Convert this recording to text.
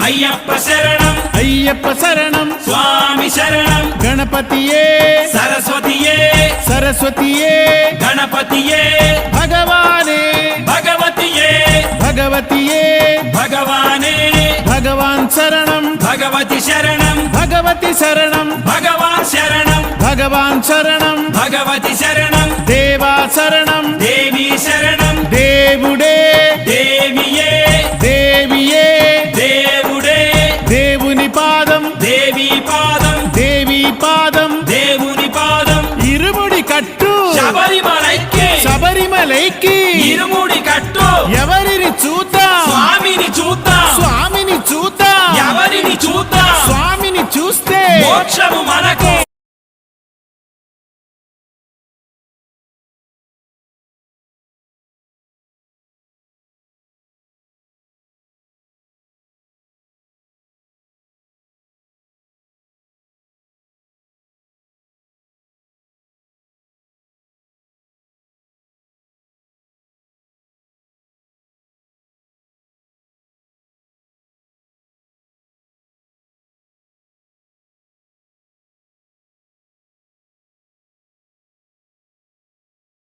అయ్యప్ప శరణం అయ్యప్ప శరణం స్వామి శరణం గణపతియే సరస్వతియే సరస్వతియే గణపతియే భగవానే భగవతియే భగవతియే భగవానే భగవాన్ శరణం భగవతి శరణం భగవతి శరణం భగవాన్ శరణం భగవాన్ శరణం భగవతి శరణం దేవా శరణం దేవి శరణం దేవుడే దేవియే దేవియే దేవుడే దేవుని పాదం దేవి పాదం దేవి పాదం దేవుని పాదం ఇరుముడి కట్టు శబరిమలైకి శబరిమలైకి ఇరుముడి కట్టు ఎవరిని చూద్దాం స్వామిని చూద్దాం స్వామిని చూద్దాం ఎవరిని చూద్దాం స్వామిని చూస్తే మోక్షము మనకు